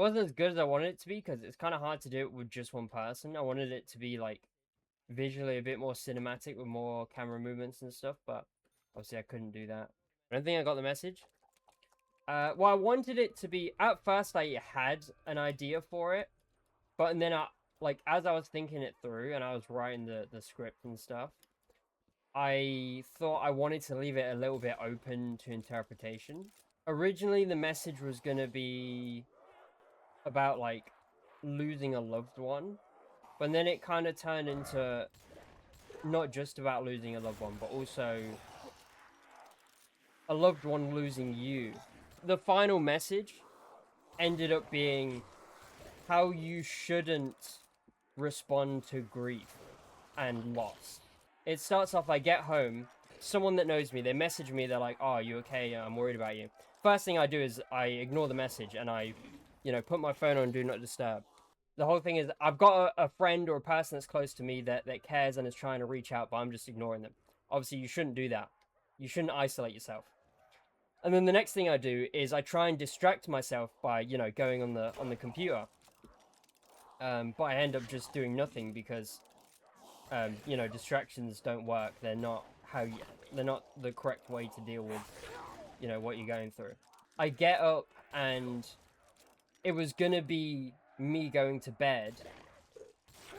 wasn't as good as I wanted it to be because it's kind of hard to do it with just one person. I wanted it to be like visually a bit more cinematic with more camera movements and stuff, but obviously I couldn't do that. I don't think I got the message. Well, I wanted it to be, at first I had an idea for it, but then like, as I was thinking it through and I was writing the script and stuff, I thought I wanted to leave it a little bit open to interpretation. Originally, the message was going to be about, like, losing a loved one, but then it kind of turned into not just about losing a loved one, but also a loved one losing you. The final message ended up being how you shouldn't respond to grief and loss. It starts off, I get home, someone that knows me, they message me, they're like, "Oh, are you okay? I'm worried about you." First thing I do is I ignore the message and I, put my phone on Do Not Disturb. The whole thing is I've got a friend or a person that's close to me that cares and is trying to reach out, but I'm just ignoring them. Obviously, you shouldn't do that. You shouldn't isolate yourself. And then the next thing I do is I try and distract myself by, going on the computer. But I end up just doing nothing because distractions don't work. They're not the correct way to deal with, what you're going through. I get up and it was gonna be me going to bed,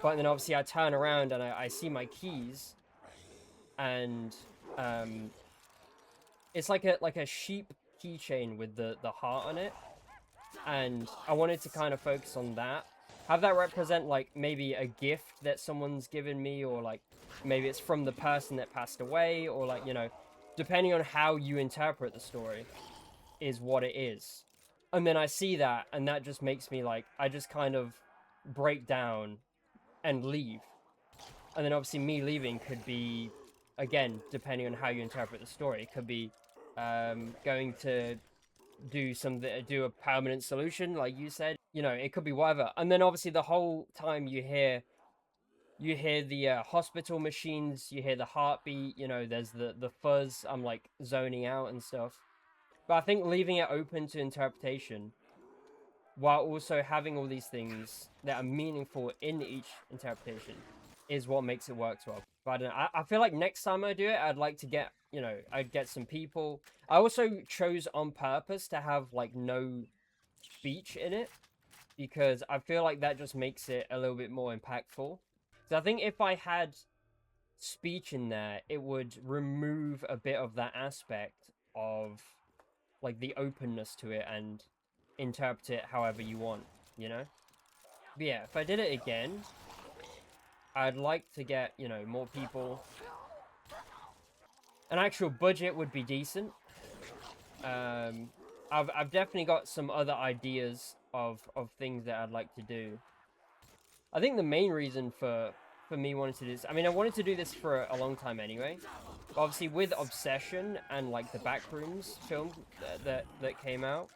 but then obviously I turn around and I see my keys, and it's like a sheep keychain with the heart on it, and I wanted to kind of focus on that. Have that represent, like, maybe a gift that someone's given me, or like maybe it's from the person that passed away, or like, depending on how you interpret the story is what it is. And then I see that and that just makes me, like, I just kind of break down and leave. And then obviously me leaving could be, again, depending on how you interpret the story, it could be going to do a permanent solution, like you said. It could be whatever. And then obviously the whole time you hear the hospital machines, you hear the heartbeat, there's the fuzz. I'm like zoning out and stuff. But I think leaving it open to interpretation while also having all these things that are meaningful in each interpretation is what makes it work well. But I don't know. I feel like next time I do it, I'd like to get, I'd get some people. I also chose on purpose to have, like, no speech in it, because I feel like that just makes it a little bit more impactful. So I think if I had speech in there, it would remove a bit of that aspect of, like, the openness to it and interpret it however you want, you know? But yeah, if I did it again, I'd like to get, more people. An actual budget would be decent. I've definitely got some other ideas of things that I'd like to do. I think the main reason for me wanting to do this, I mean, I wanted to do this for a long time anyway. But obviously, with Obsession and, like, the Backrooms film that came out,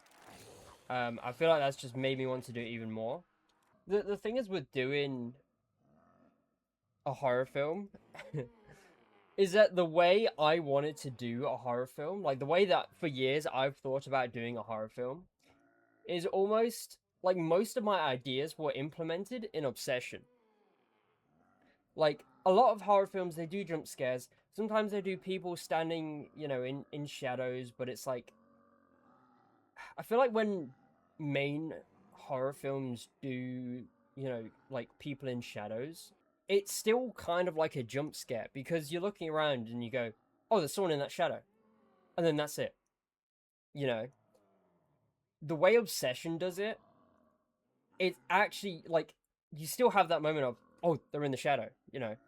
I feel like that's just made me want to do it even more. The thing is with doing a horror film is that the way I wanted to do a horror film, like the way that for years I've thought about doing a horror film, is almost like most of my ideas were implemented in Obsession. Like, a lot of horror films, they do jump scares. Sometimes they do people standing, in shadows, but it's like, I feel like when main horror films do, like, people in shadows, it's still kind of like a jump scare because you're looking around and you go, "Oh, there's someone in that shadow," and then that's it. You know, the way Obsession does it, it's actually like you still have that moment of, "Oh, they're in the shadow." You're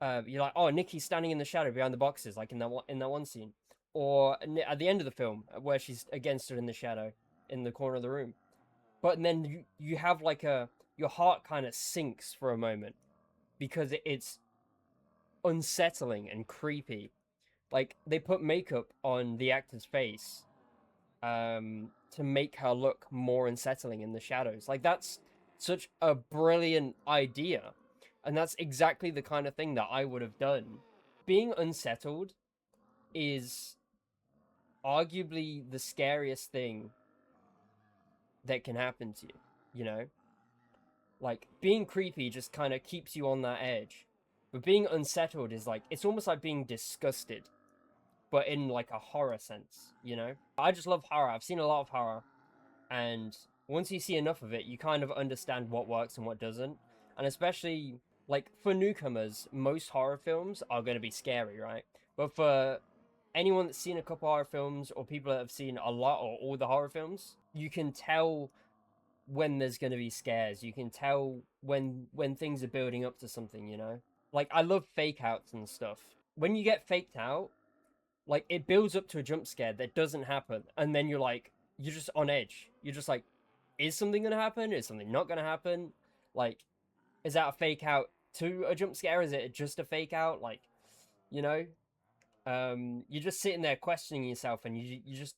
like, "Oh, Nikki's standing in the shadow behind the boxes," like in that one scene, or at the end of the film where she's again stood in the shadow in the corner of the room. But then you have like your heart kind of sinks for a moment because it's unsettling and creepy. Like, they put makeup on the actor's face to make her look more unsettling in the shadows. Like, that's such a brilliant idea. And that's exactly the kind of thing that I would have done. Being unsettled is arguably the scariest thing that can happen to you, you know? Like, being creepy just kind of keeps you on that edge. But being unsettled is like, it's almost like being disgusted, but in like a horror sense, you know? I just love horror. I've seen a lot of horror. And once you see enough of it, you kind of understand what works and what doesn't. And especially, like, for newcomers, most horror films are going to be scary, right? But for anyone that's seen a couple horror films, or people that have seen a lot or all the horror films, you can tell when there's going to be scares. You can tell when things are building up to something, you know? Like, I love fake outs and stuff. When you get faked out, like, it builds up to a jump scare that doesn't happen, and then you're like, you're just on edge. You're just like, is something gonna happen? Is something not gonna happen? Like, is that a fake out to a jump scare? Is it just a fake out? Like, you know, you're just sitting there questioning yourself, and you're just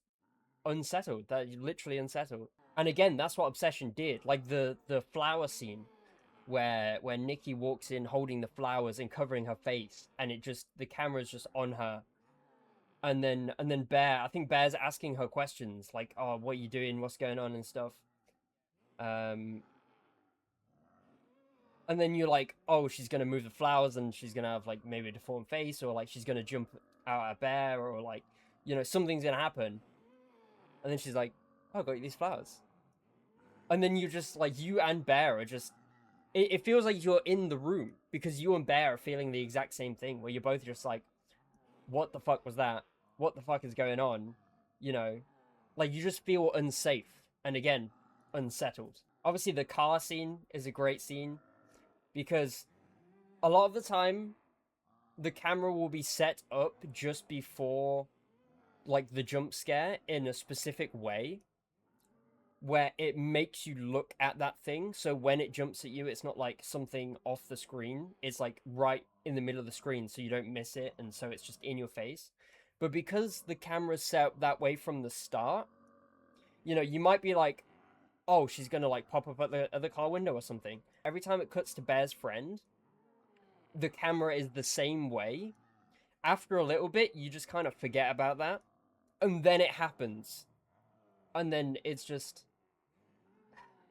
unsettled. That you're literally unsettled. And again, that's what Obsession did. Like the flower scene where Nikki walks in holding the flowers and covering her face, and it just the camera's just on her, and then Bear, I think Bear's asking her questions like, "Oh, what are you doing? What's going on?" and stuff. Um, and then you're like, "Oh, she's gonna move the flowers, and she's gonna have like maybe a deformed face, or like she's gonna jump out at Bear, or like, you know, something's gonna happen." And then she's like, "Oh, I got you these flowers." And then you're just like, you and Bear are just. It feels like you're in the room because you and Bear are feeling the exact same thing, where you're both just like, "What the fuck was that? What the fuck is going on?" You know, like you just feel unsafe and again unsettled. Obviously, the car scene is a great scene because a lot of the time the camera will be set up just before like the jump scare in a specific way where it makes you look at that thing. So when it jumps at you, it's not like something off the screen. It's like right in the middle of the screen so you don't miss it, and so it's just in your face. But because the camera's set up that way from the start, you know, you might be like, "Oh, she's gonna like pop up at the car window or something." Every time it cuts to Bear's friend, the camera is the same way. After a little bit, you just kind of forget about that, and then it happens, and then it's just.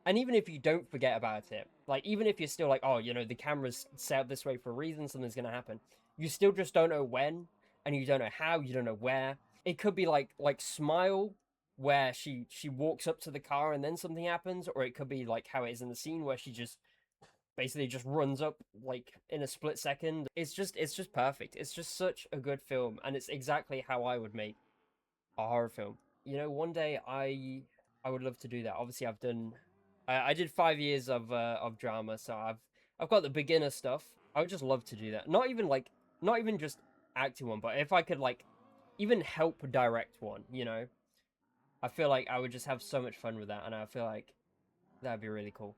And even if you don't forget about it, like even if you're still like, "Oh, you know, the camera's set up this way for a reason, something's gonna happen," you still just don't know when, and you don't know how, you don't know where. It could be like Smile, where she walks up to the car and then something happens, or it could be like how it is in the scene where she just basically just runs up like in a split second. It's just perfect. It's just such a good film, and it's exactly how I would make a horror film. You know, one day I would love to do that. Obviously, I did 5 years of drama, so I've got the beginner stuff. I would just love to do that. Not even just acting one, but if I could like even help direct one, you know, I feel like I would just have so much fun with that, and I feel like that'd be really cool.